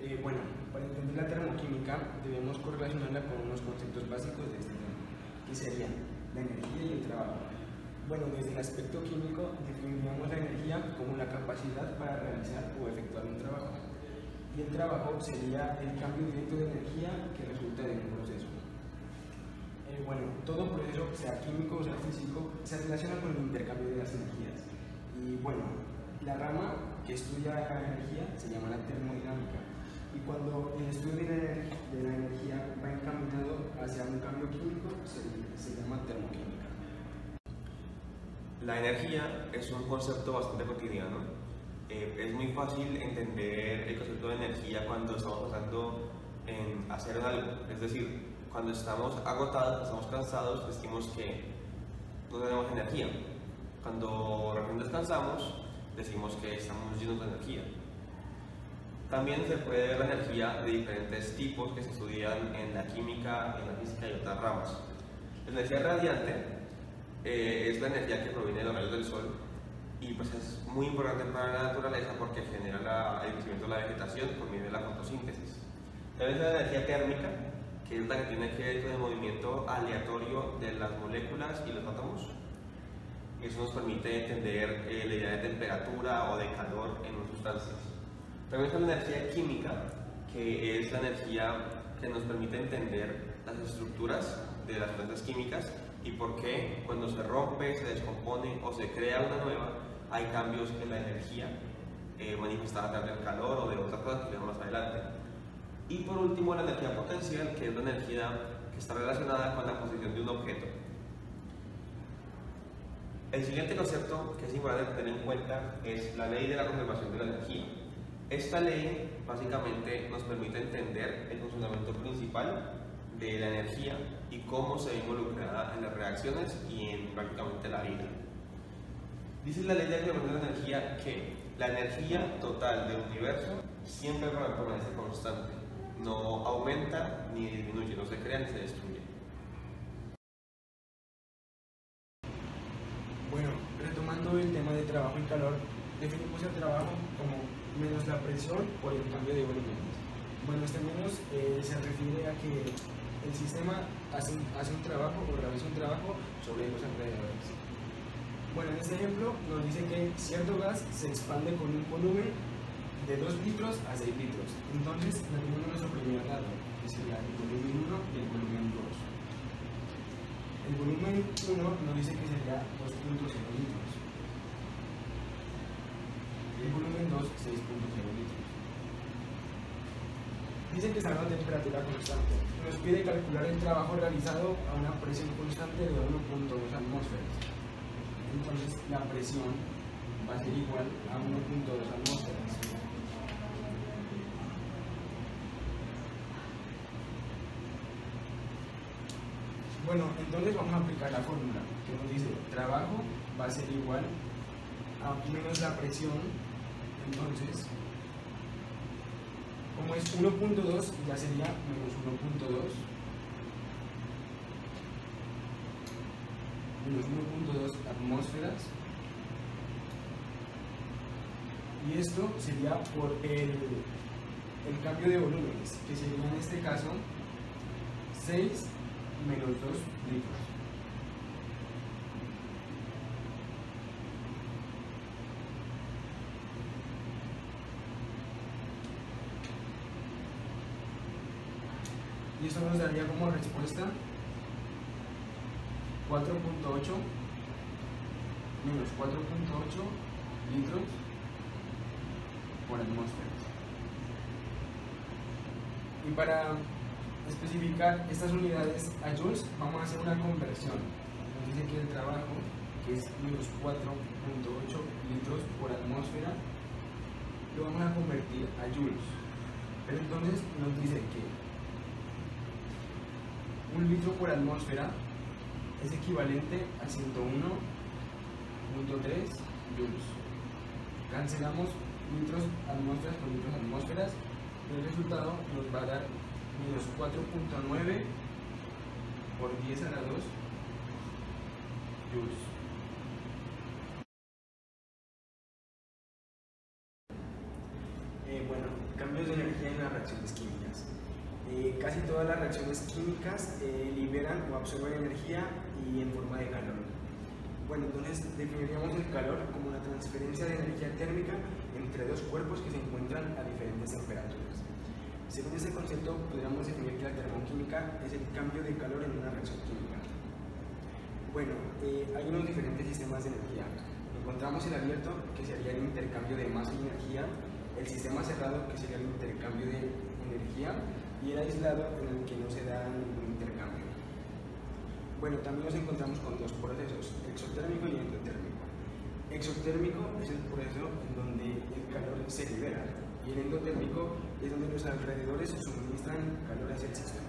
Bueno, para entender la termoquímica debemos correlacionarla con unos conceptos básicos de este tema, que serían la energía y el trabajo. Bueno, desde el aspecto químico definiríamos la energía como la capacidad para realizar o efectuar un trabajo, y el trabajo sería el cambio directo de energía que resulta de un proceso. Bueno, todo proceso, sea químico o sea físico, se relaciona con el intercambio de las energías. Y bueno, la rama que estudia la energía se llama la termodinámica. Y cuando el estudio de la energía va encaminado hacia un cambio químico, se llama termoquímica. La energía es un concepto bastante cotidiano. Es muy fácil entender el concepto de energía cuando estamos pensando en hacer algo. Es decir, cuando estamos agotados, estamos cansados, decimos que no tenemos energía. Cuando recién descansamos, decimos que estamos llenos de energía. También se puede ver la energía de diferentes tipos que se estudian en la química, en la física y otras ramas. La energía radiante es la energía que proviene de los rayos del sol y pues es muy importante para la naturaleza porque genera el crecimiento de la vegetación por medio de la fotosíntesis. También está la energía térmica, que es la que tiene que ver con el movimiento aleatorio de las moléculas y los átomos. Eso nos permite entender la idea de temperatura o de calor en las sustancias. También está la energía química, que es la energía que nos permite entender las estructuras de las sustancias químicas y por qué cuando se rompe, se descompone o se crea una nueva, hay cambios en la energía manifestada a través del calor o de otras cosas que veremos más adelante. Y por último, la energía potencial, que es la energía que está relacionada con la posición de un objeto. El siguiente concepto que es importante tener en cuenta es la ley de la conservación de la energía. Esta ley básicamente nos permite entender el funcionamiento principal de la energía y cómo se ve involucrada en las reacciones y en prácticamente la vida. Dice la ley de la conservación de la energía que la energía total del universo siempre permanece constante, no aumenta ni disminuye, no se crea ni se destruye. Bueno, retomando el tema de trabajo y calor, definimos el trabajo como menos la presión por el cambio de volúmenes. Bueno, este menos se refiere a que el sistema hace un trabajo o realiza un trabajo sobre los alrededores. Bueno, en este ejemplo nos dice que cierto gas se expande con un volumen de 2 litros a 6 litros. Entonces, tenemos nuestro primer dato, que sería el volumen 1 y el volumen 2. El volumen 1 nos dice que sería 2.0 litros. Y el volumen 2, 6.0 litros. Dice que está a una temperatura constante. Nos pide calcular el trabajo realizado a una presión constante de 1.2 atmósferas. Entonces, la presión va a ser igual a 1.2 atmósferas. Bueno, entonces vamos a aplicar la fórmula que nos dice trabajo va a ser igual a menos la presión. Entonces, como es 1.2, ya sería menos 1.2 menos 1.2 atmósferas, y esto sería por el cambio de volúmenes, que sería en este caso 6 menos 2 litros. Y esto nos daría como respuesta 4.8 menos 4.8 litros por atmósfera. Y para especificar estas unidades a joules, vamos a hacer una conversión. Nos dice que el trabajo, que es menos 4.8 litros por atmósfera, lo vamos a convertir a joules. Pero entonces nos dice que 1 litro por atmósfera es equivalente a 101.3 joules. Cancelamos litros atmósferas por litros atmósferas y el resultado nos va a dar menos 4.9 por 10 a la 2 joules. Bueno, Cambios de energía en las reacciones químicas. Casi todas las reacciones químicas liberan o absorben energía y en forma de calor. Bueno, entonces definiríamos el calor como la transferencia de energía térmica entre dos cuerpos que se encuentran a diferentes temperaturas. Según este concepto, podríamos definir que la termoquímica es el cambio de calor en una reacción química. Bueno, hay unos diferentes sistemas de energía. Encontramos el abierto, que sería el intercambio de masa y energía, el sistema cerrado, que sería el intercambio de energía, y el aislado, en el que no se da ningún intercambio. Bueno, también nos encontramos con dos procesos, exotérmico y endotérmico. Exotérmico es el proceso en donde el calor se libera, y el endotérmico es donde los alrededores suministran calor hacia el sistema.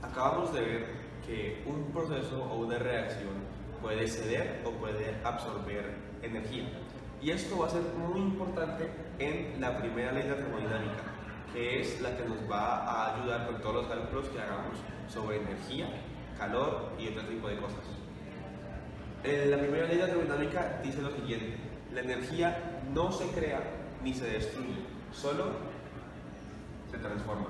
Acabamos de ver que un proceso o una reacción puede ceder o puede absorber energía. Y esto va a ser muy importante en la primera ley de la termodinámica, que es la que nos va a ayudar con todos los cálculos que hagamos sobre energía, calor y otro tipo de cosas. La primera ley de la termodinámica dice lo siguiente: la energía no se crea ni se destruye, solo se transforma.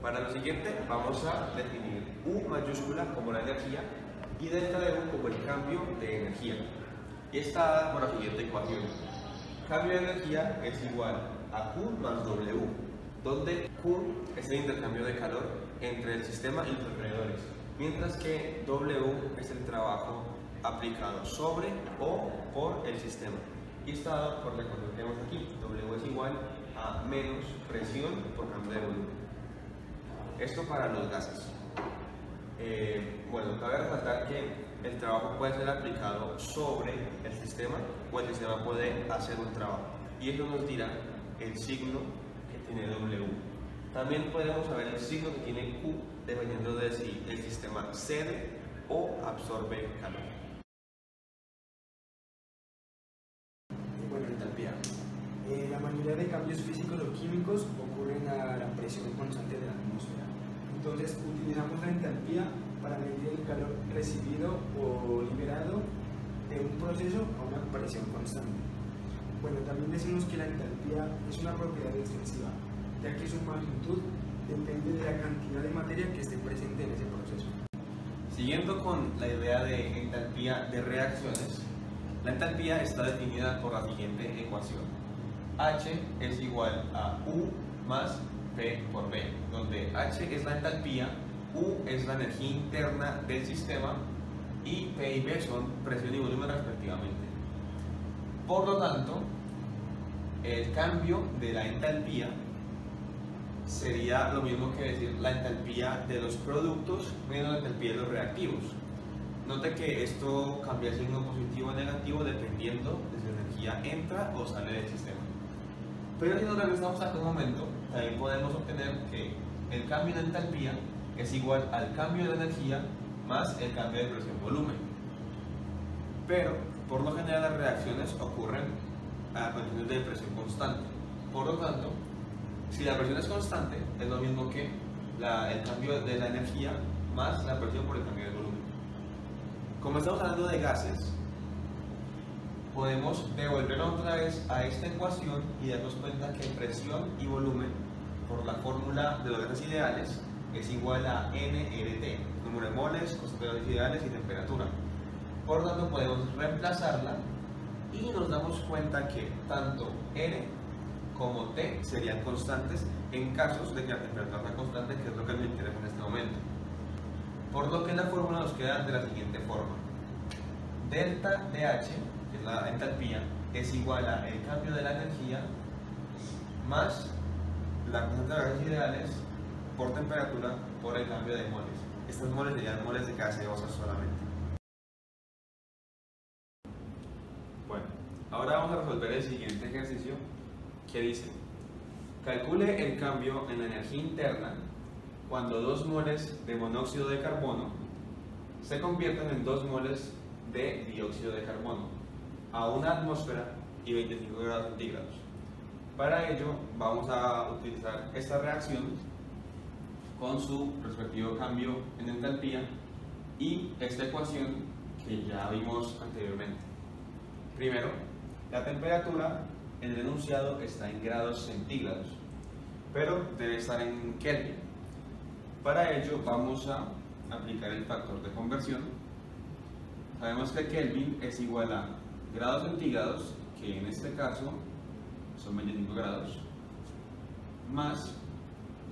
Para lo siguiente vamos a definir U mayúscula como la energía y delta de U como el cambio de energía. Y está dada por la siguiente ecuación: cambio de energía es igual a Q más W, donde Q es el intercambio de calor entre el sistema y los alrededores, mientras que W es el trabajo aplicado sobre o por el sistema. Y está dado por la ecuación que tenemos aquí: W es igual a menos presión por cambio de volumen. Esto para los gases. Bueno, cabe resaltar que el trabajo puede ser aplicado sobre el sistema o el sistema puede hacer un trabajo, y eso nos dirá el signo que tiene W. También podemos saber el signo que tiene Q dependiendo de si el sistema cede o absorbe calor. Bueno, entalpía. La mayoría de cambios físicos o químicos ocurren a la presión constante de la atmósfera. Entonces, utilizamos la entalpía para medir el calor recibido o liberado de un proceso a una presión constante. Bueno, también decimos que la entalpía es una propiedad extensiva, ya que su magnitud depende de la cantidad de materia que esté presente en ese proceso. Siguiendo con la idea de entalpía de reacciones, la entalpía está definida por la siguiente ecuación: H es igual a U más P por B, donde H es la entalpía, U es la energía interna del sistema y P y B son presión y volumen respectivamente. Por lo tanto, el cambio de la entalpía sería lo mismo que decir la entalpía de los productos menos la entalpía de los reactivos. Note que esto cambia el signo positivo o negativo dependiendo de si la energía entra o sale del sistema. Pero si nos regresamos a un momento, también podemos obtener que el cambio de entalpía es igual al cambio de energía más el cambio de presión-volumen. Pero, por lo general, las reacciones ocurren a condiciones de presión constante. Por lo tanto, si la presión es constante, es lo mismo que el cambio de la energía más la presión por el cambio de volumen. Como estamos hablando de gases, podemos devolver otra vez a esta ecuación y darnos cuenta que presión y volumen, por la fórmula de los gases ideales, es igual a nRT, número de moles, constante de gases ideales y temperatura. Por lo tanto, podemos reemplazarla y nos damos cuenta que tanto R como T serían constantes en casos de que la temperatura sea constante, que es lo que nos interesa en este momento. Por lo que la fórmula nos queda de la siguiente forma: delta de H, que es la entalpía, es igual a el cambio de la energía más la constante de gases ideales por temperatura por el cambio de moles. Estas moles serían moles de gaseosas solamente. Bueno, ahora vamos a resolver el siguiente ejercicio, que dice: calcule el cambio en la energía interna cuando 2 moles de monóxido de carbono se convierten en 2 moles de dióxido de carbono a una atmósfera y 25 grados centígrados. Para ello vamos a utilizar esta reacción con su respectivo cambio en entalpía y esta ecuación que ya vimos anteriormente. Primero, la temperatura en el enunciado está en grados centígrados, pero debe estar en Kelvin. Para ello vamos a aplicar el factor de conversión. Sabemos que Kelvin es igual a grados centígrados, que en este caso son 25 grados, más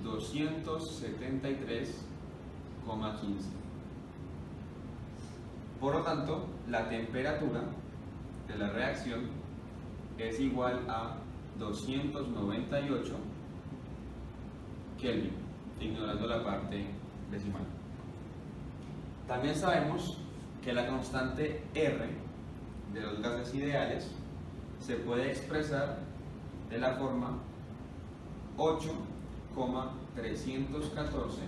273,15. Por lo tanto, la temperatura de la reacción es igual a 298 Kelvin, ignorando la parte decimal. También sabemos que la constante R de los gases ideales se puede expresar de la forma 8,314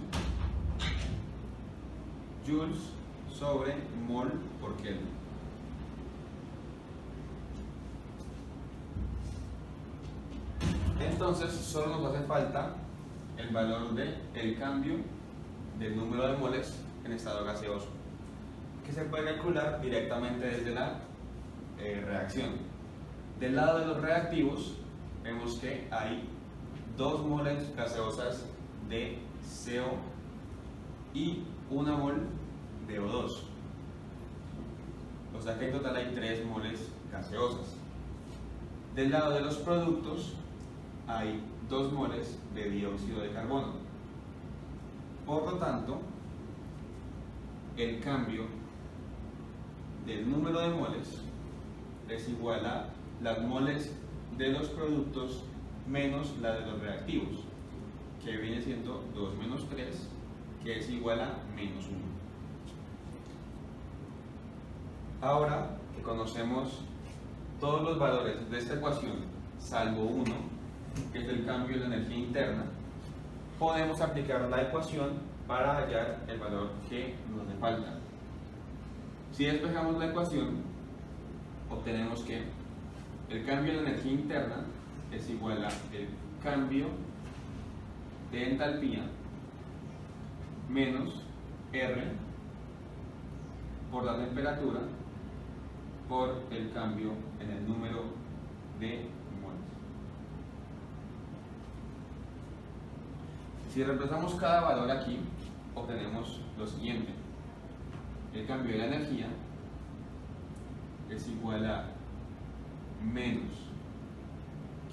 joules sobre mol por Kelvin. Entonces solo nos hace falta el valor del cambio del número de moles en estado gaseoso, que se puede calcular directamente desde la reacción. Del lado de los reactivos vemos que hay 2 moles gaseosas de CO y 1 mol de O2. O sea que en total hay 3 moles gaseosas. Del lado de los productos hay 2 moles de dióxido de carbono. Por lo tanto, el cambio del número de moles es igual a las moles de los productos menos la de los reactivos, que viene siendo 2 menos 3, que es igual a menos 1. Ahora que conocemos todos los valores de esta ecuación, salvo 1, que es el cambio de la energía interna, podemos aplicar la ecuación para hallar el valor que nos hace falta. Si despejamos la ecuación, obtenemos que el cambio de la energía interna es igual a el cambio de entalpía menos R por la temperatura por el cambio en el número de moles. Si reemplazamos cada valor aquí, obtenemos lo siguiente. El cambio de la energía es igual a menos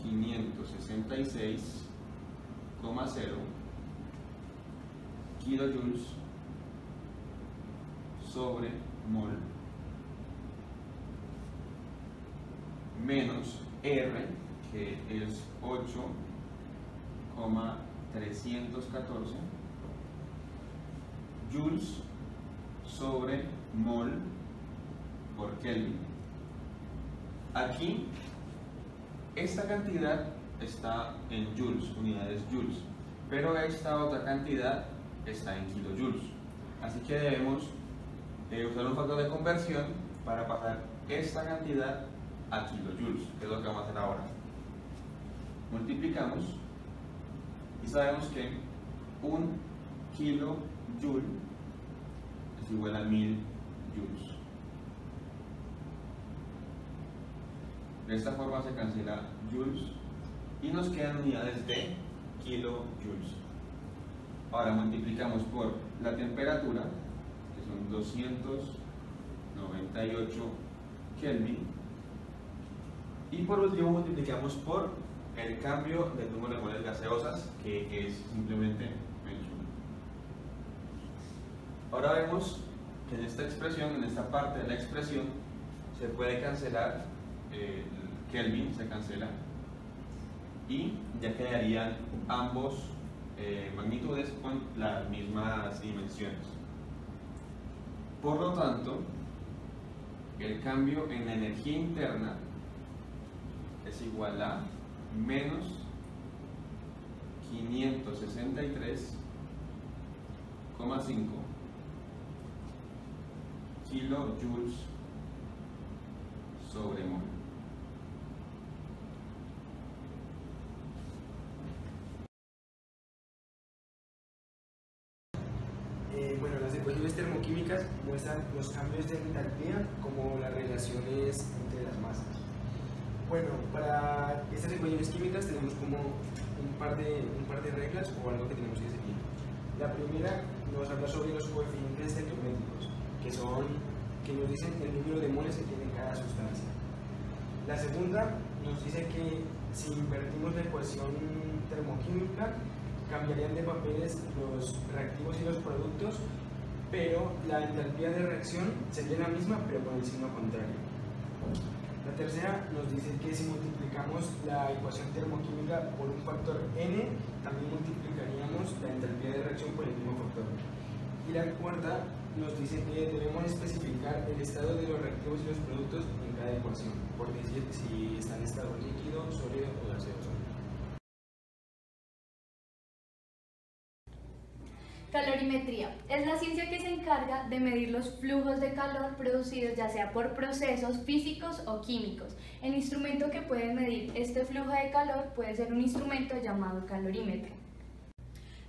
566,0 kilojoules sobre mol menos R, que es 8,314 joules sobre mol por Kelvin. Aquí esta cantidad está en joules, unidades joules, pero esta otra cantidad está en kilojoules. Así que debemos usar un factor de conversión para pasar esta cantidad a kilojoules, que es lo que vamos a hacer ahora. Multiplicamos y sabemos que 1 kilojoule es igual a 1000 joules. De esta forma se cancela joules y nos quedan unidades de kilojoules. Ahora multiplicamos por la temperatura, que son 298 Kelvin, y por último multiplicamos por el cambio del número de moles gaseosas, que es simplemente menos 1. Ahora vemos que en esta expresión, en esta parte de la expresión, se puede cancelar Kelvin, se cancela, y ya quedarían ambos magnitudes con las mismas dimensiones. Por lo tanto, el cambio en la energía interna es igual a menos 563,5 kilojoules sobre mol. Bueno, las ecuaciones termoquímicas muestran los cambios de entalpía como las relaciones entre las masas. Bueno, para estas ecuaciones químicas tenemos como un par de reglas o algo que tenemos que seguir. La primera nos habla sobre los coeficientes estequiométricos, que nos dicen el número de moles que tiene cada sustancia. La segunda nos dice que si invertimos la ecuación termoquímica, cambiarían de papeles los reactivos y los productos, pero la entalpía de reacción sería la misma, pero con el signo contrario. La tercera nos dice que si multiplicamos la ecuación termoquímica por un factor n, también multiplicaríamos la entalpía de reacción por el mismo factor. Y la cuarta nos dice que debemos especificar el estado de los reactivos y los productos en cada ecuación, por decir si está en estado líquido, sólido o gaseoso. Calorimetría es la ciencia que se encarga de medir los flujos de calor producidos ya sea por procesos físicos o químicos. El instrumento que puede medir este flujo de calor puede ser un instrumento llamado calorímetro.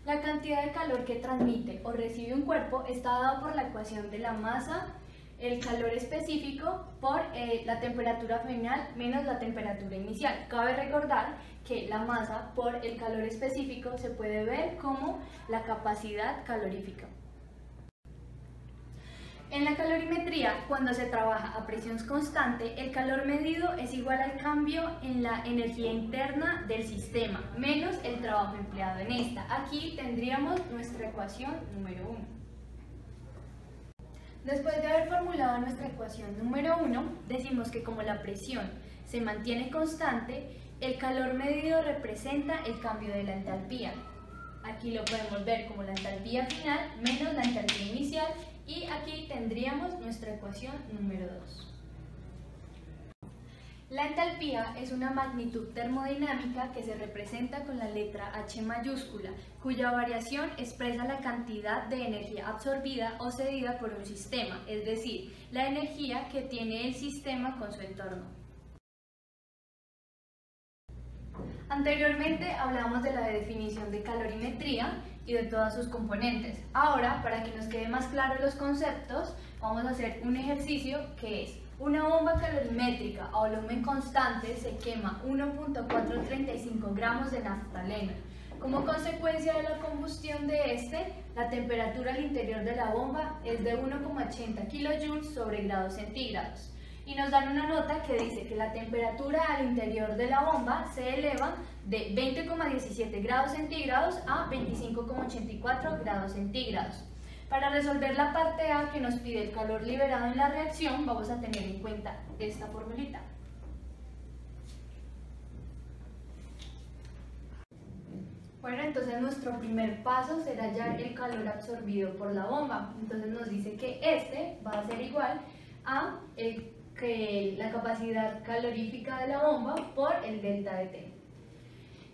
La cantidad de calor que transmite o recibe un cuerpo está dada por la ecuación de la masa, el calor específico por la temperatura final menos la temperatura inicial. Cabe recordar que la masa por el calor específico se puede ver como la capacidad calorífica. En la calorimetría, cuando se trabaja a presión constante, el calor medido es igual al cambio en la energía interna del sistema, menos el trabajo empleado en esta. Aquí tendríamos nuestra ecuación número 1. Después de haber formulado nuestra ecuación número 1, decimos que como la presión se mantiene constante, el calor medido representa el cambio de la entalpía. Aquí lo podemos ver como la entalpía final menos la entalpía inicial, y aquí tendríamos nuestra ecuación número 2. La entalpía es una magnitud termodinámica que se representa con la letra H mayúscula, cuya variación expresa la cantidad de energía absorbida o cedida por un sistema, es decir, la energía que tiene el sistema con su entorno. Anteriormente hablamos de la definición de calorimetría y de todas sus componentes. Ahora, para que nos quede más claros los conceptos, vamos a hacer un ejercicio que es: una bomba calorimétrica a volumen constante se quema 1.435 gramos de naftaleno. Como consecuencia de la combustión de la temperatura al interior de la bomba es de 1,80 kJ sobre grados centígrados. Y nos dan una nota que dice que la temperatura al interior de la bomba se eleva de 20,17 grados centígrados a 25,84 grados centígrados. Para resolver la parte A que nos pide el calor liberado en la reacción, vamos a tener en cuenta esta formulita. Bueno, entonces nuestro primer paso será hallar el calor absorbido por la bomba. Entonces nos dice que este va a ser igual a la capacidad calorífica de la bomba por el delta de T.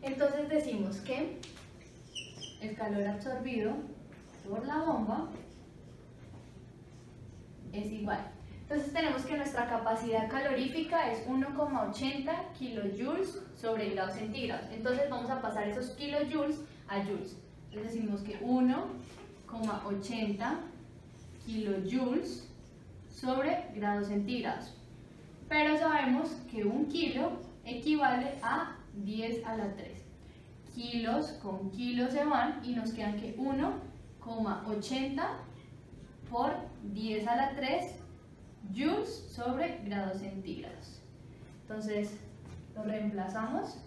Entonces decimos que el calor absorbido por la bomba es igual. Entonces tenemos que nuestra capacidad calorífica es 1,80 kilojoules sobre grados centígrados. Entonces vamos a pasar esos kilojoules a joules. Entonces decimos que 1,80 kilojoules sobre grados centígrados. Pero sabemos que un kilo equivale a 10 a la 3. Kilos con kilos se van y nos quedan que 1,80 por 10 a la 3 joules sobre grados centígrados. Entonces lo reemplazamos.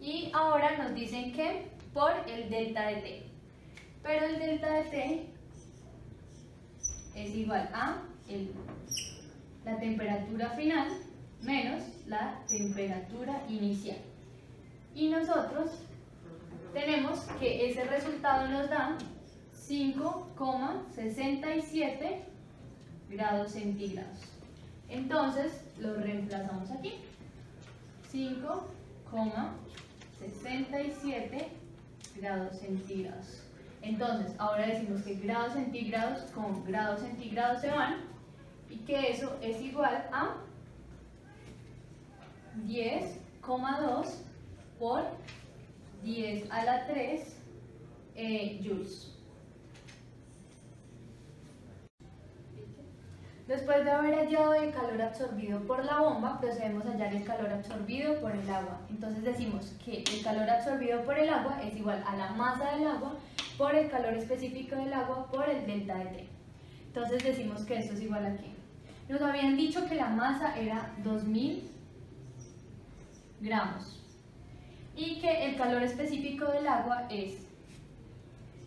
Y ahora nos dicen que por el delta de T. Pero el delta de T es igual a la temperatura final menos la temperatura inicial. Y nosotros tenemos que ese resultado nos da 5,67 grados centígrados. Entonces lo reemplazamos aquí. 5,67 grados centígrados. Entonces, ahora decimos que grados centígrados con grados centígrados se van y que eso es igual a 10,2 por 10 a la 3 joules. Después de haber hallado el calor absorbido por la bomba, procedemos a hallar el calor absorbido por el agua. Entonces decimos que el calor absorbido por el agua es igual a la masa del agua por el calor específico del agua por el delta de T. Entonces decimos que esto es igual a ¿qué? Nos habían dicho que la masa era 2000 gramos y que el calor específico del agua es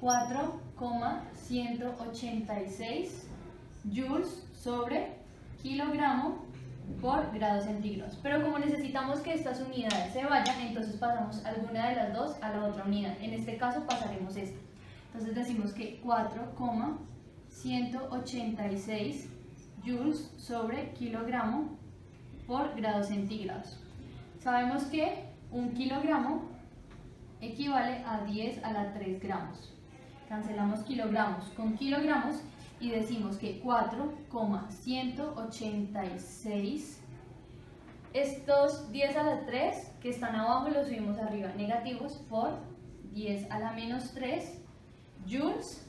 4,186 joules sobre kilogramo por grados centígrados. Pero como necesitamos que estas unidades se vayan, entonces pasamos alguna de las dos a la otra unidad. En este caso pasaremos esta. Entonces decimos que 4,186 joules sobre kilogramo por grados centígrados. Sabemos que un kilogramo equivale a 10 a la 3 gramos. Cancelamos kilogramos con kilogramos y decimos que 4,186, estos 10 a la 3 que están abajo los subimos arriba, negativos, por 10 a la menos 3 joules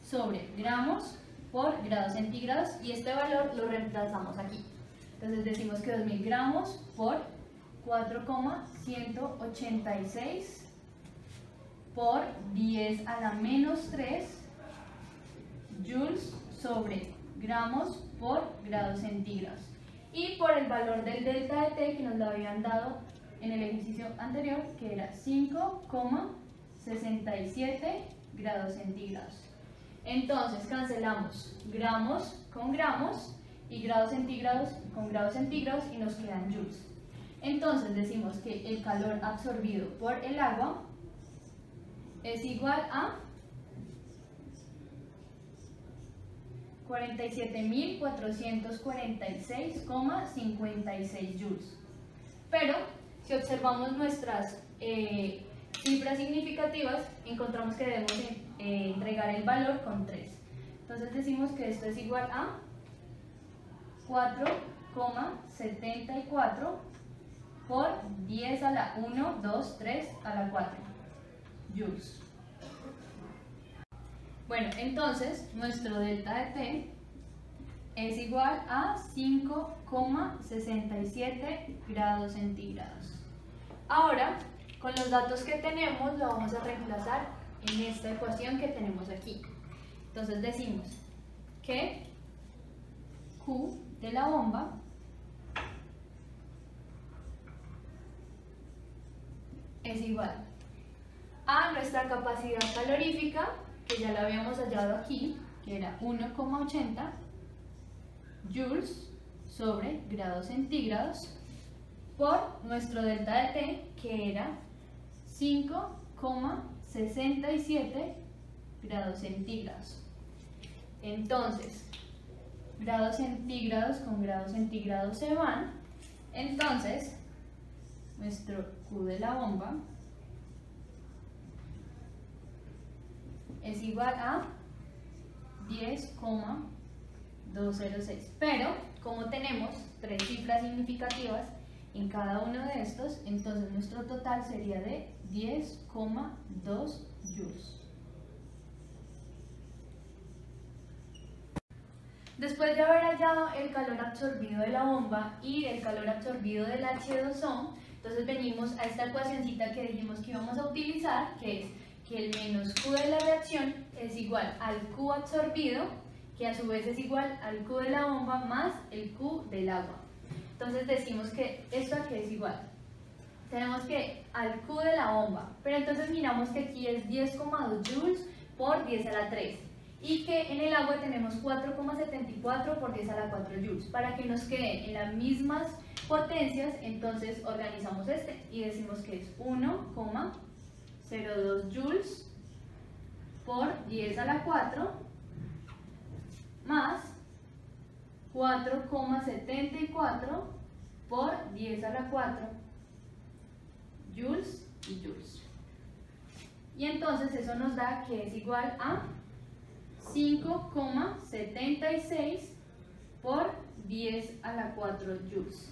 sobre gramos por grados centígrados, y este valor lo reemplazamos aquí. Entonces decimos que 2000 gramos por 4,186 por 10 a la menos 3 joules sobre gramos por grados centígrados, y por el valor del delta de T que nos lo habían dado en el ejercicio anterior, que era 5,67 grados centígrados. Entonces cancelamos gramos con gramos y grados centígrados con grados centígrados y nos quedan joules. Entonces decimos que el calor absorbido por el agua es igual a 47.446,56 joules. Pero si observamos nuestras cifras significativas, encontramos que debemos entregar el valor con 3. Entonces decimos que esto es igual a 4,74 por 10 a la 1, 2, 3 a la 4 joules. Bueno, entonces nuestro delta de T es igual a 5,67 grados centígrados. Ahora, con los datos que tenemos, lo vamos a reemplazar en esta ecuación que tenemos aquí. Entonces decimos que Q de la bomba es igual a nuestra capacidad calorífica, que ya la habíamos hallado aquí, que era 1,80 joules sobre grados centígrados, por nuestro delta de T, que era 5,67 grados centígrados. Entonces, grados centígrados con grados centígrados se van, entonces nuestro Q de la bomba es igual a 10,206, pero como tenemos tres cifras significativas en cada uno de estos, entonces nuestro total sería de 10,2 joules. Después de haber hallado el calor absorbido de la bomba y el calor absorbido del H2O, entonces venimos a esta ecuacioncita que dijimos que íbamos a utilizar, que es que el menos Q de la reacción es igual al Q absorbido, que a su vez es igual al Q de la bomba más el Q del agua. Entonces decimos que esto aquí es igual. Tenemos que al Q de la bomba, pero entonces miramos que aquí es 10,2 joules por 10 a la 3. Y que en el agua tenemos 4,74 por 10 a la 4 joules. Para que nos quede en las mismas potencias, entonces organizamos este y decimos que es 1,02 joules por 10 a la 4 más 4,74 por 10 a la 4 joules y joules. Y entonces eso nos da que es igual a 5,76 por 10 a la 4 joules.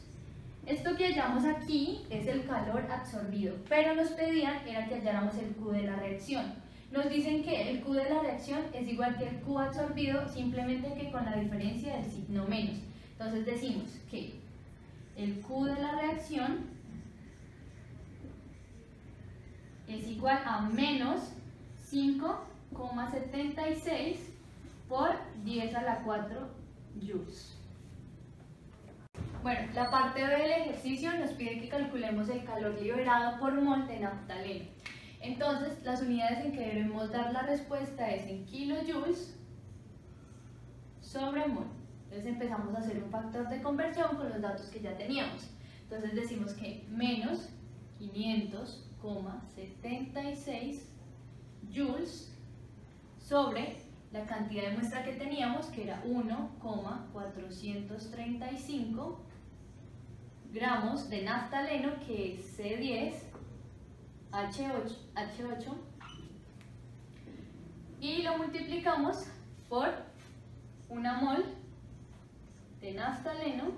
Esto que hallamos aquí es el calor absorbido, pero nos pedían era que halláramos el Q de la reacción. Nos dicen que el Q de la reacción es igual que el Q absorbido, simplemente que con la diferencia del signo menos. Entonces decimos que el Q de la reacción es igual a menos 5,76 por 10 a la 4 joules. Bueno, la parte B del ejercicio nos pide que calculemos el calor liberado por mol de naftaleno. Entonces, las unidades en que debemos dar la respuesta es en kilojoules sobre mol. Entonces empezamos a hacer un factor de conversión con los datos que ya teníamos. Entonces decimos que menos 500,76 joules sobre la cantidad de muestra que teníamos, que era 1,435 gramos de naftaleno, que es C10H8, y lo multiplicamos por una mol de naftaleno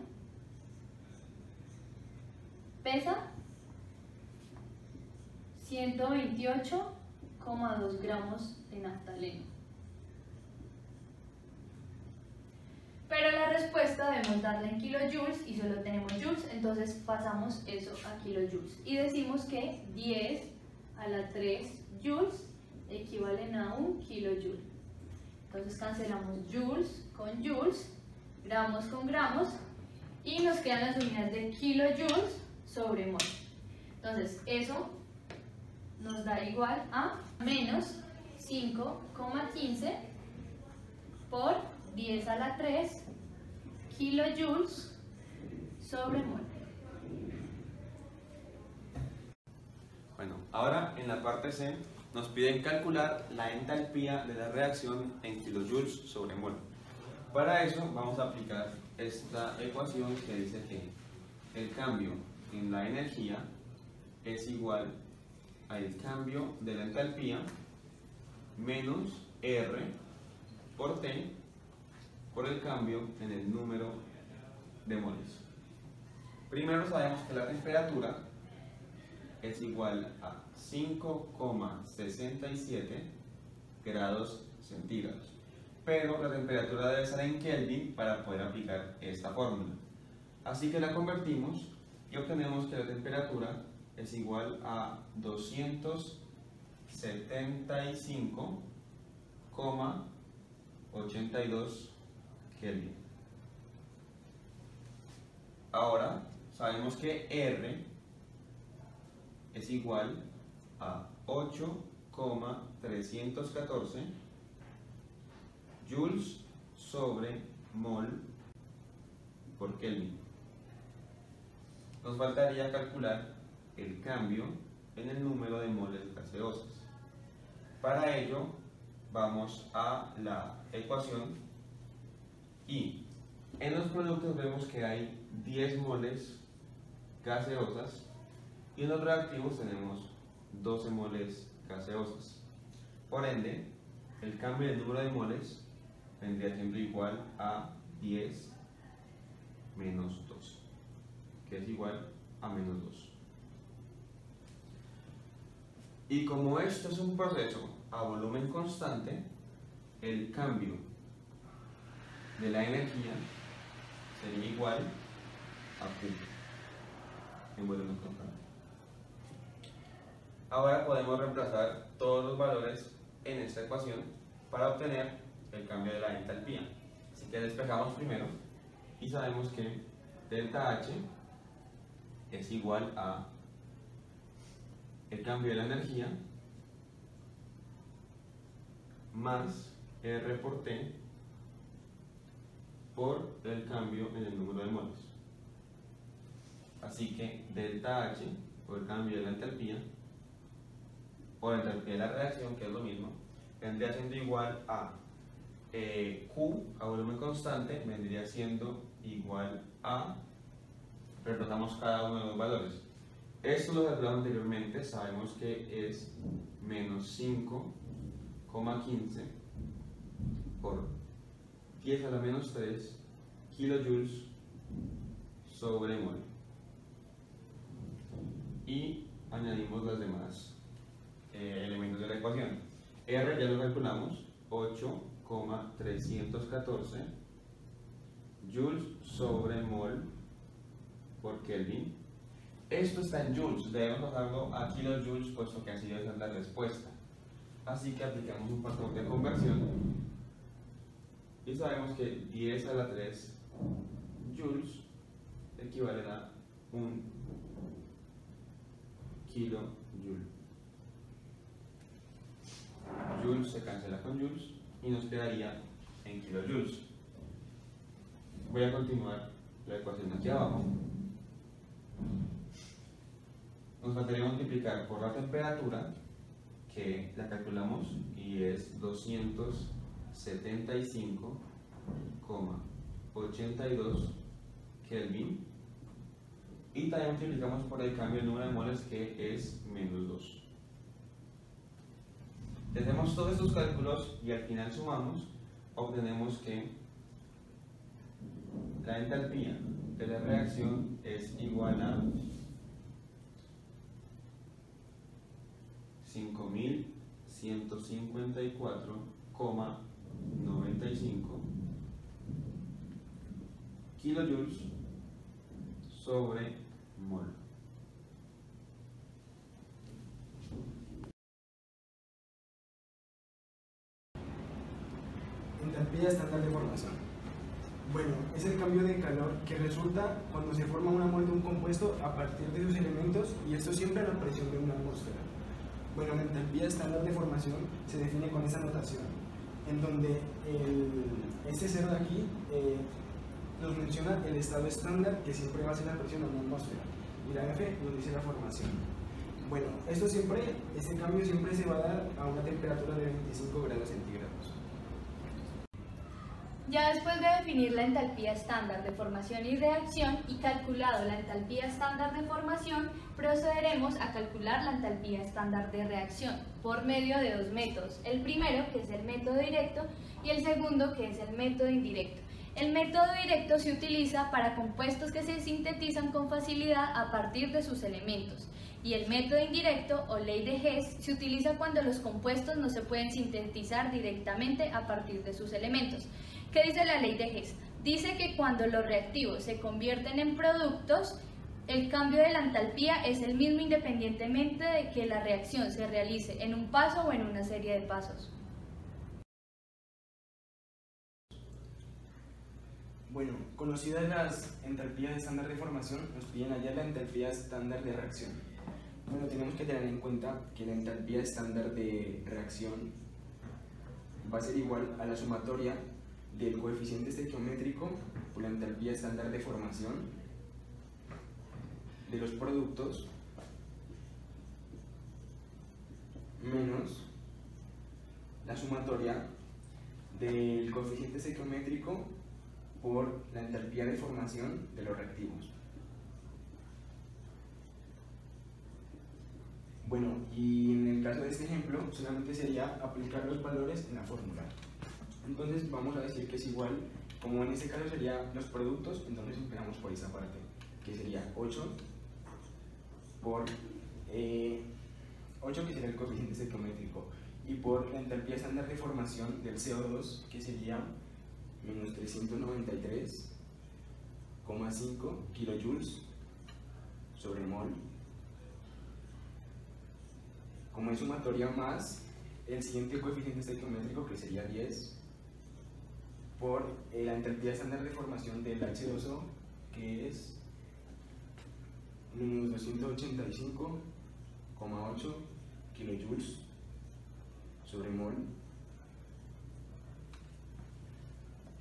pesa 128,2 gramos de naftaleno. Pero la respuesta debemos darla en kilojoules y solo tenemos joules, entonces pasamos eso a kilojoules. Y decimos que 10 a la 3 joules equivalen a 1 kilojoule. Entonces cancelamos joules con joules, gramos con gramos, y nos quedan las unidades de kilojoules sobre mol. Entonces eso nos da igual a menos 5,15 por 10 a la 3 kilojoules sobre mol. Bueno, ahora en la parte C nos piden calcular la entalpía de la reacción en kilojoules sobre mol. Para eso vamos a aplicar esta ecuación que dice que el cambio en la energía es igual al cambio de la entalpía menos R por T por el cambio en el número de moles. Primero sabemos que la temperatura es igual a 5,67 grados centígrados, pero la temperatura debe estar en Kelvin para poder aplicar esta fórmula. Así que la convertimos y obtenemos que la temperatura es igual a 275,82 Kelvin. Ahora sabemos que R es igual a 8,314 joules sobre mol por Kelvin. Nos faltaría calcular el cambio en el número de moles gaseosas. Para ello vamos a la ecuación y en los productos vemos que hay 10 moles gaseosas y en los reactivos tenemos 12 moles gaseosas. Por ende, el cambio del número de moles vendría siendo igual a 10 menos 2, que es igual a menos 2. Y como esto es un proceso a volumen constante, el cambio de la energía sería igual a Q en volumen constante. Ahora podemos reemplazar todos los valores en esta ecuación para obtener el cambio de la entalpía. Así que despejamos primero y sabemos que delta H es igual a el cambio de la energía más R por T por el cambio en el número de moles. Así que delta H por el cambio de la entalpía o la entalpía de la reacción, que es lo mismo, vendría siendo igual a Q a volumen constante, vendría siendo igual a, reemplazamos cada uno de los valores. Esto lo hablamos anteriormente, sabemos que es menos 5,15 por 10 a la menos 3 kilojoules sobre mol. y añadimos los demás elementos de la ecuación. R ya lo calculamos, 8,314 joules sobre mol por Kelvin. Esto está en joules, debemos pasarlo a kilojoules puesto que así debe ser la respuesta. Así que aplicamos un factor de conversión y sabemos que 10 a la 3 joules equivalen a 1 kilojoule. Joules se cancela con joules y nos quedaría en kilojoules. Voy a continuar la ecuación aquí abajo. Nos faltaría multiplicar por la temperatura, que la calculamos y es 275,82 Kelvin, y también multiplicamos por el cambio de número de moles, que es menos 2. Hacemos todos estos cálculos y al final sumamos, obtenemos que la entalpía de la reacción es igual a 5154,95 kilojoules sobre mol. Entalpía estándar de formación. Bueno, es el cambio de calor que resulta cuando se forma una mol de un compuesto a partir de sus elementos, y esto siempre a la presión de una atmósfera. Bueno, la entalpía estándar de formación se define con esa notación, en donde este cero de aquí nos menciona el estado estándar, que siempre va a ser la presión a una atmósfera, y la F nos dice la formación. Bueno, este cambio siempre se va a dar a una temperatura de 25 grados centígrados. Ya después de definir la entalpía estándar de formación y reacción y calculado la entalpía estándar de formación, procederemos a calcular la entalpía estándar de reacción por medio de dos métodos. El primero, que es el método directo, y el segundo, que es el método indirecto. El método directo se utiliza para compuestos que se sintetizan con facilidad a partir de sus elementos, y el método indirecto, o ley de Hess, se utiliza cuando los compuestos no se pueden sintetizar directamente a partir de sus elementos. ¿Qué dice la ley de Hess? Dice que cuando los reactivos se convierten en productos, el cambio de la entalpía es el mismo independientemente de que la reacción se realice en un paso o en una serie de pasos. Bueno, conocidas las entalpías estándar de formación, nos piden hallar la entalpía estándar de reacción. Bueno, tenemos que tener en cuenta que la entalpía estándar de reacción va a ser igual a la sumatoria del coeficiente estequiométrico por la entalpía estándar de formación de los productos menos la sumatoria del coeficiente estequiométrico por la entalpía de formación de los reactivos. Bueno, y en el caso de este ejemplo solamente sería aplicar los valores en la fórmula. Entonces vamos a decir que es igual, como en este caso serían los productos, entonces empezamos por esa parte, que sería 8 por 8, que sería el coeficiente estequiométrico, y por la entalpía estándar de formación del CO2, que sería menos 393,5 kilojoules sobre mol, como es sumatoria más el siguiente coeficiente estequiométrico, que sería 10, por la entalpía estándar de formación del H2O, que es menos 285,8 kilojoules sobre mol.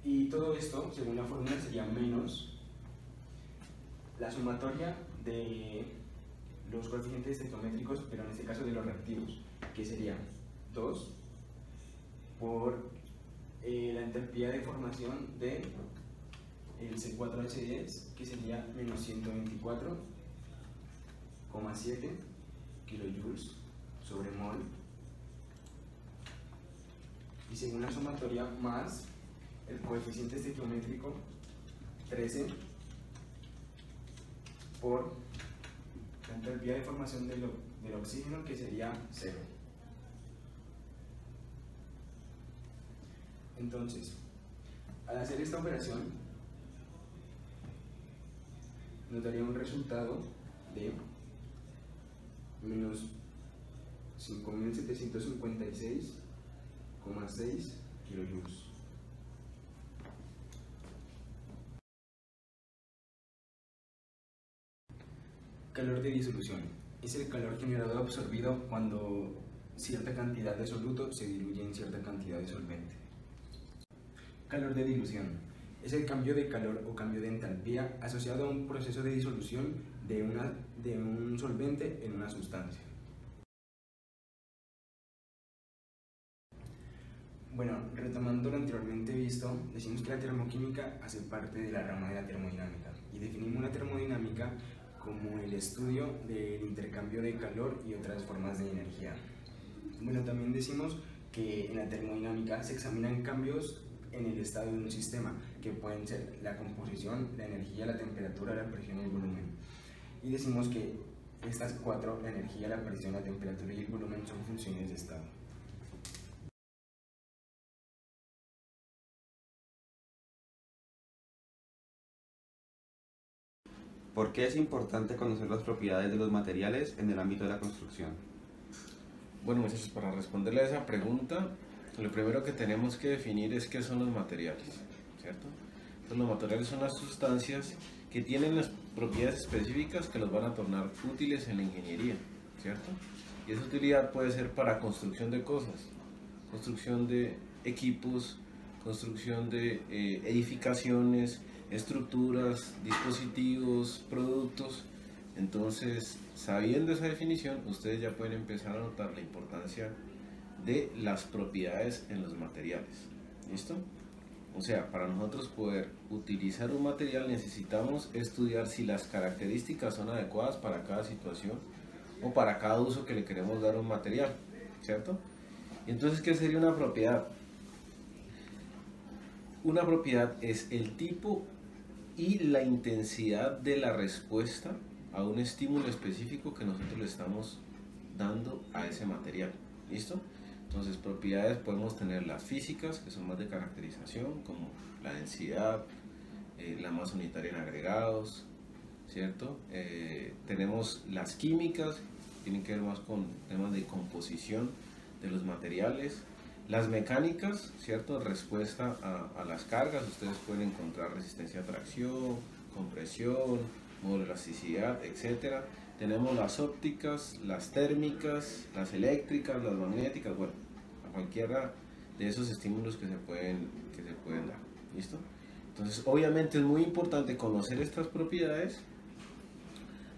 Y todo esto, según la fórmula, sería menos la sumatoria de los coeficientes estequiométricos, pero en este caso de los reactivos, que sería 2 por la entalpía de formación de el C4H10, que sería menos 124,7 kilojoules sobre mol, y según la sumatoria más el coeficiente estequiométrico 13 por la entropía de formación del oxígeno, que sería 0. Entonces, al hacer esta operación, nos daría un resultado de menos 5.756,6 kilojoules. Calor de disolución. Es el calor generado o absorbido cuando cierta cantidad de soluto se diluye en cierta cantidad de solvente. Calor de dilución. Es el cambio de calor o cambio de entalpía asociado a un proceso de disolución de un solvente en una sustancia. Bueno, retomando lo anteriormente visto, decimos que la termoquímica hace parte de la rama de la termodinámica y definimos la termodinámica como el estudio del intercambio de calor y otras formas de energía. Bueno, también decimos que en la termodinámica se examinan cambios en el estado de un sistema, que pueden ser la composición, la energía, la temperatura, la presión y el volumen. Y decimos que estas cuatro, la energía, la presión, la temperatura y el volumen, son funciones de estado. ¿Por qué es importante conocer las propiedades de los materiales en el ámbito de la construcción? Bueno, muchachos, para responderle a esa pregunta, lo primero que tenemos que definir es qué son los materiales, ¿cierto? Entonces, los materiales son las sustancias que tienen las propiedades específicas que los van a tornar útiles en la ingeniería, ¿cierto? Y esa utilidad puede ser para construcción de cosas, construcción de equipos, construcción de edificaciones, estructuras, dispositivos, productos. Entonces, sabiendo esa definición, ustedes ya pueden empezar a notar la importancia de las propiedades en los materiales. ¿Listo? O sea, para nosotros poder utilizar un material necesitamos estudiar si las características son adecuadas para cada situación o para cada uso que le queremos dar a un material, ¿cierto? Entonces, ¿qué sería una propiedad? Una propiedad es el tipo y la intensidad de la respuesta a un estímulo específico que nosotros le estamos dando a ese material. ¿Listo? Entonces, propiedades podemos tener las físicas, que son más de caracterización, como la densidad, la masa unitaria en agregados, ¿cierto? Tenemos las químicas, que tienen que ver más con temas de composición de los materiales. Las mecánicas, ¿cierto? Respuesta a las cargas, ustedes pueden encontrar resistencia a tracción, compresión, módulo de elasticidad, etc. Tenemos las ópticas, las térmicas, las eléctricas, las magnéticas, bueno, a cualquiera de esos estímulos que se pueden dar, ¿listo? Entonces, obviamente es muy importante conocer estas propiedades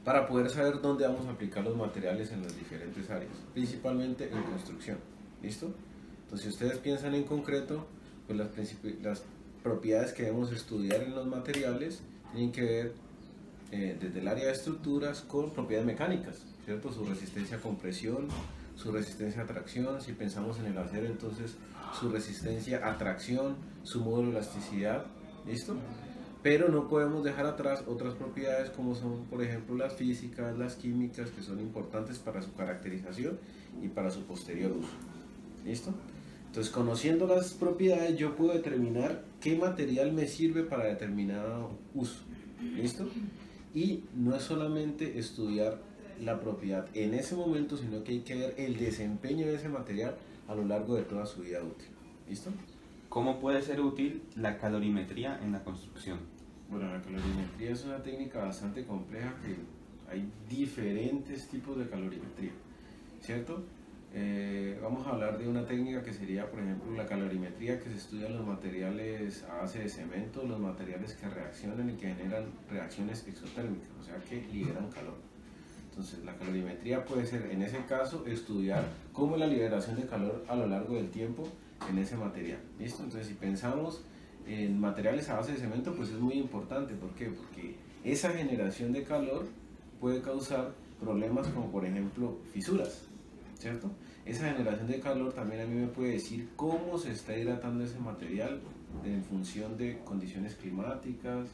para poder saber dónde vamos a aplicar los materiales en las diferentes áreas, principalmente en construcción, ¿listo? Entonces, si ustedes piensan en concreto, pues las propiedades que debemos estudiar en los materiales tienen que ver desde el área de estructuras con propiedades mecánicas, ¿cierto? Su resistencia a compresión, su resistencia a tracción. Si pensamos en el acero, entonces su resistencia a tracción, su módulo de elasticidad, ¿listo? Pero no podemos dejar atrás otras propiedades como son, por ejemplo, las físicas, las químicas, que son importantes para su caracterización y para su posterior uso, ¿listo? Entonces, conociendo las propiedades, yo puedo determinar qué material me sirve para determinado uso, ¿listo? Y no es solamente estudiar la propiedad en ese momento, sino que hay que ver el desempeño de ese material a lo largo de toda su vida útil, ¿listo? ¿Cómo puede ser útil la calorimetría en la construcción? Bueno, la calorimetría es una técnica bastante compleja, que hay diferentes tipos de calorimetría, ¿cierto? Vamos a hablar de una técnica que sería, por ejemplo, la calorimetría, que se estudia en los materiales a base de cemento, los materiales que reaccionan y que generan reacciones exotérmicas, o sea que liberan calor. Entonces, la calorimetría puede ser, en ese caso, estudiar cómo es la liberación de calor a lo largo del tiempo en ese material, ¿listo? Entonces, si pensamos en materiales a base de cemento, pues es muy importante. ¿Por qué? Porque esa generación de calor puede causar problemas como, por ejemplo, fisuras, ¿cierto? Esa generación de calor también a mí me puede decir cómo se está hidratando ese material en función de condiciones climáticas,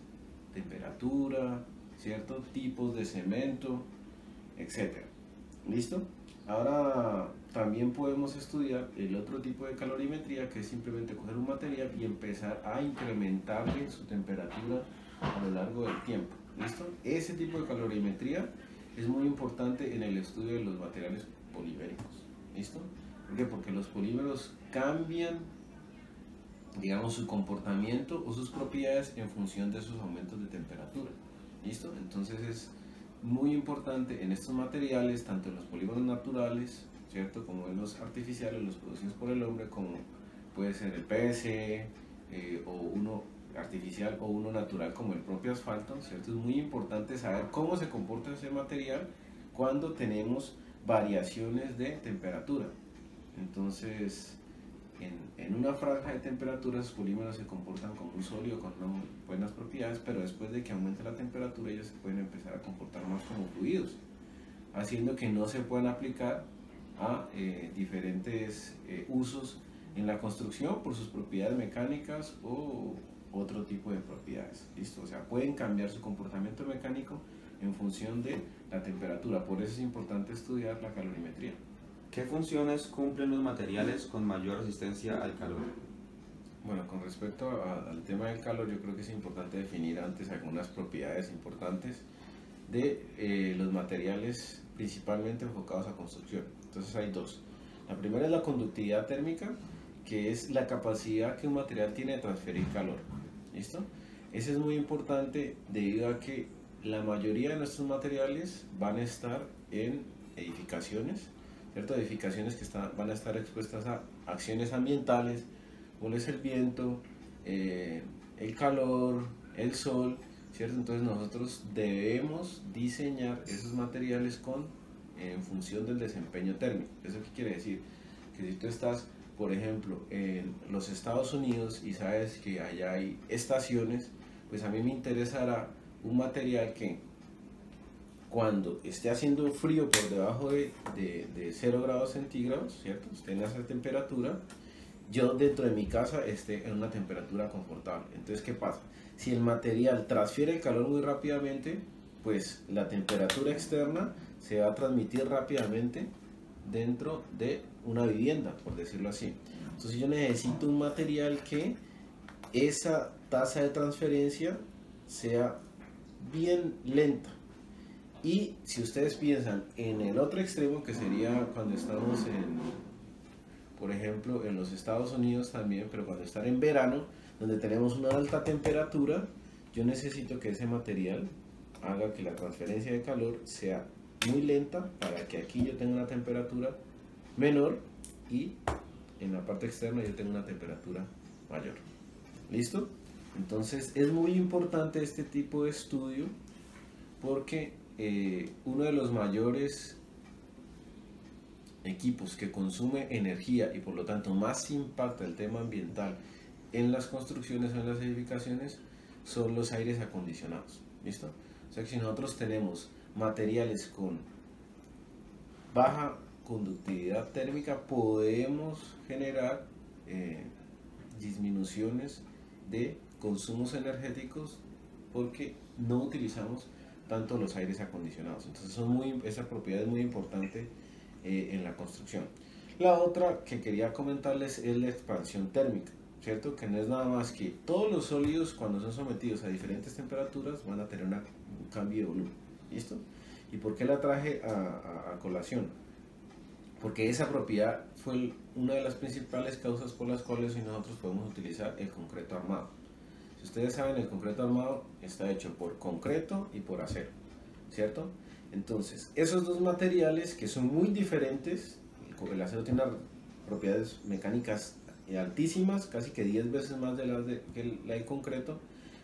temperatura, ¿cierto? Tipos de cemento, etcétera. ¿Listo? Ahora también podemos estudiar el otro tipo de calorimetría, que es simplemente coger un material y empezar a incrementarle su temperatura a lo largo del tiempo. ¿Listo? Ese tipo de calorimetría es muy importante en el estudio de los materiales poliméricos. ¿Listo? ¿Por qué? Porque los polímeros cambian, digamos, su comportamiento o sus propiedades en función de sus aumentos de temperatura. ¿Listo? Entonces es muy importante en estos materiales, tanto en los polímeros naturales, ¿cierto?, como en los artificiales, los producidos por el hombre, como puede ser el PVC, o uno artificial o uno natural como el propio asfalto, ¿cierto? Es muy importante saber cómo se comporta ese material cuando tenemos variaciones de temperatura. Entonces, en una franja de temperatura, los polímeros se comportan como un sólido con unas buenas propiedades, pero después de que aumente la temperatura, ellos se pueden empezar a comportar más como fluidos, haciendo que no se puedan aplicar a diferentes usos en la construcción por sus propiedades mecánicas o otro tipo de propiedades. ¿Listo? O sea, pueden cambiar su comportamiento mecánico en función de la temperatura. Por eso es importante estudiar la calorimetría. ¿Qué funciones cumplen los materiales con mayor resistencia al calor? Bueno, con respecto al tema del calor, yo creo que es importante definir antes algunas propiedades importantes de los materiales principalmente enfocados a construcción. Entonces hay dos. La primera es la conductividad térmica, que es la capacidad que un material tiene de transferir calor. ¿Listo? Ese es muy importante debido a que la mayoría de nuestros materiales van a estar en edificaciones, ¿cierto? Edificaciones que van a estar expuestas a acciones ambientales, como es el viento, el calor, el sol, ¿cierto? Entonces nosotros debemos diseñar esos materiales en función del desempeño térmico. ¿Eso qué quiere decir? Que si tú estás, por ejemplo, en los Estados Unidos y sabes que allá hay estaciones, pues a mí me interesará un material que cuando esté haciendo frío por debajo de 0 grados centígrados, ¿cierto?, esté en esa temperatura, yo dentro de mi casa esté en una temperatura confortable. Entonces, ¿qué pasa? Si el material transfiere el calor muy rápidamente, pues la temperatura externa se va a transmitir rápidamente dentro de una vivienda, por decirlo así. Entonces yo necesito un material que esa tasa de transferencia sea bien lenta. Y si ustedes piensan en el otro extremo, que sería cuando estamos por ejemplo, en los Estados Unidos también, pero cuando están en verano, donde tenemos una alta temperatura, yo necesito que ese material haga que la transferencia de calor sea muy lenta para que aquí yo tenga una temperatura menor y en la parte externa yo tenga una temperatura mayor. ¿Listo? Entonces es muy importante este tipo de estudio porque uno de los mayores equipos que consume energía y por lo tanto más impacta el tema ambiental en las construcciones o en las edificaciones son los aires acondicionados. ¿Listo? O sea que si nosotros tenemos materiales con baja conductividad térmica, podemos generar disminuciones de consumos energéticos porque no utilizamos tanto los aires acondicionados. Entonces esa propiedad es muy importante en la construcción. La otra que quería comentarles es la expansión térmica, ¿cierto? Que no es nada más que todos los sólidos cuando son sometidos a diferentes temperaturas van a tener un cambio de volumen. ¿Listo? ¿Y por qué la traje a colación? Porque esa propiedad fue una de las principales causas por las cuales hoy nosotros podemos utilizar el concreto armado. Si ustedes saben, el concreto armado está hecho por concreto y por acero, ¿cierto? Entonces, esos dos materiales que son muy diferentes, el acero tiene propiedades mecánicas altísimas, casi que 10 veces más de las que el concreto.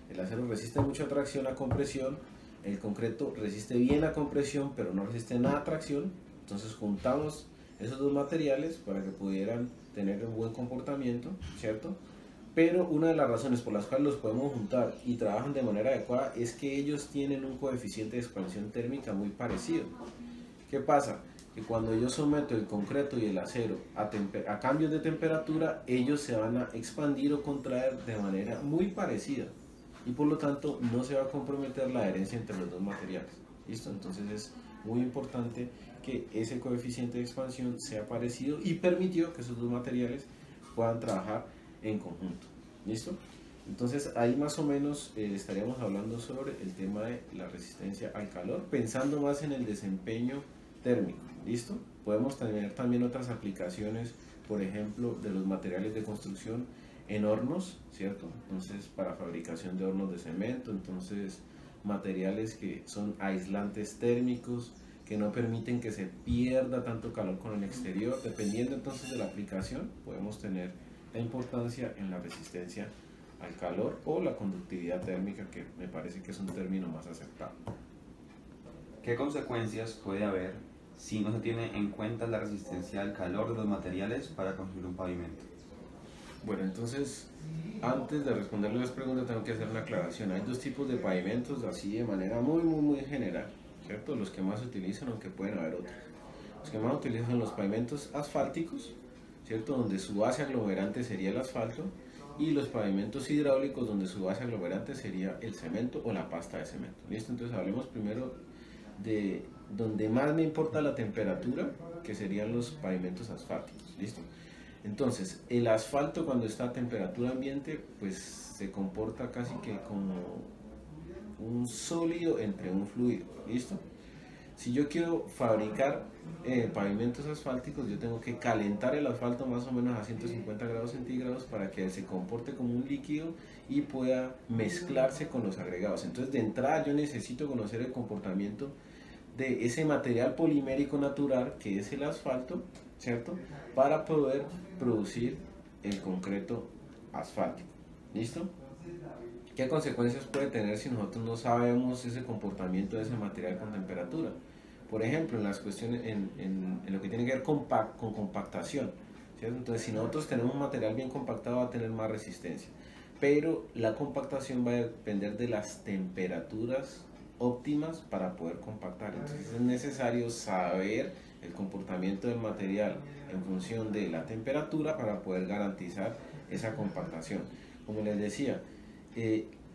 El acero resiste mucho a tracción, a compresión. El concreto resiste bien a compresión, pero no resiste nada a tracción. Entonces juntamos esos dos materiales para que pudieran tener un buen comportamiento, ¿cierto? Pero una de las razones por las cuales los podemos juntar y trabajan de manera adecuada es que ellos tienen un coeficiente de expansión térmica muy parecido. ¿Qué pasa? Que cuando yo someto el concreto y el acero a cambios de temperatura, ellos se van a expandir o contraer de manera muy parecida y por lo tanto no se va a comprometer la adherencia entre los dos materiales. ¿Listo? Entonces es muy importante que ese coeficiente de expansión sea parecido y permitió que esos dos materiales puedan trabajar en conjunto. ¿Listo? Entonces ahí más o menos estaríamos hablando sobre el tema de la resistencia al calor, pensando más en el desempeño térmico. ¿Listo? Podemos tener también otras aplicaciones, por ejemplo, de los materiales de construcción en hornos, ¿cierto? Entonces, para fabricación de hornos de cemento, entonces materiales que son aislantes térmicos, que no permiten que se pierda tanto calor con el exterior. Dependiendo entonces de la aplicación, podemos tener la importancia en la resistencia al calor o la conductividad térmica, que me parece que es un término más aceptado. ¿Qué consecuencias puede haber si no se tiene en cuenta la resistencia al calor de los materiales para construir un pavimento? Bueno, entonces, antes de responderle las preguntas, tengo que hacer una aclaración. Hay dos tipos de pavimentos, así de manera muy general, ¿cierto? Los que más se utilizan, aunque pueden haber otros. Los que más utilizan son los pavimentos asfálticos, ¿cierto? Donde su base aglomerante sería el asfalto, y los pavimentos hidráulicos, donde su base aglomerante sería el cemento o la pasta de cemento. ¿Listo? Entonces hablemos primero de donde más me importa la temperatura, que serían los pavimentos asfálticos. ¿Listo? Entonces, el asfalto, cuando está a temperatura ambiente, pues se comporta casi que como un sólido entre un fluido. ¿Listo? Si yo quiero fabricar pavimentos asfálticos, yo tengo que calentar el asfalto más o menos a 150 grados centígrados para que se comporte como un líquido y pueda mezclarse con los agregados. Entonces, de entrada yo necesito conocer el comportamiento de ese material polimérico natural que es el asfalto, ¿cierto? Para poder producir el concreto asfáltico. ¿Listo? ¿Qué consecuencias puede tener si nosotros no sabemos ese comportamiento de ese material con temperatura? Por ejemplo, en las cuestiones, en lo que tiene que ver con compactación, ¿cierto? Entonces, si nosotros tenemos un material bien compactado, va a tener más resistencia, pero la compactación va a depender de las temperaturas óptimas para poder compactar. Entonces, es necesario saber el comportamiento del material en función de la temperatura para poder garantizar esa compactación. Como les decía,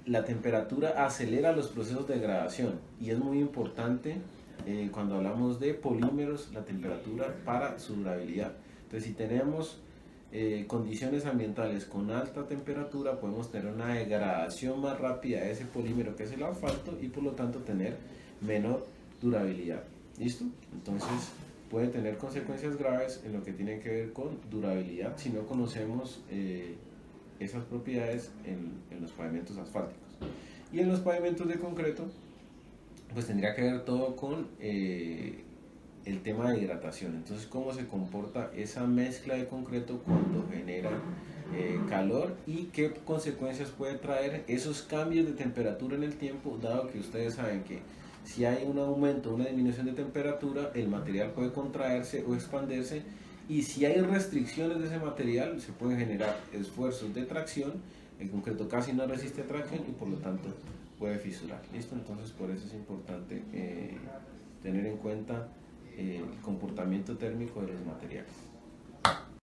la temperatura acelera los procesos de degradación y es muy importante cuando hablamos de polímeros la temperatura para su durabilidad. Entonces, si tenemos condiciones ambientales con alta temperatura, podemos tener una degradación más rápida de ese polímero que es el asfalto y por lo tanto tener menor durabilidad. ¿Listo? Entonces puede tener consecuencias graves en lo que tiene que ver con durabilidad si no conocemos esas propiedades en los pavimentos asfálticos. Y en los pavimentos de concreto, pues tendría que ver todo con el tema de hidratación. Entonces, cómo se comporta esa mezcla de concreto cuando genera calor y qué consecuencias puede traer esos cambios de temperatura en el tiempo, dado que ustedes saben que si hay un aumento o una disminución de temperatura, el material puede contraerse o expandirse, y si hay restricciones de ese material, se pueden generar esfuerzos de tracción. El concreto casi no resiste a tracción y por lo tanto puede fisurar. ¿Listo? Entonces, por eso es importante tener en cuenta el comportamiento térmico de los materiales.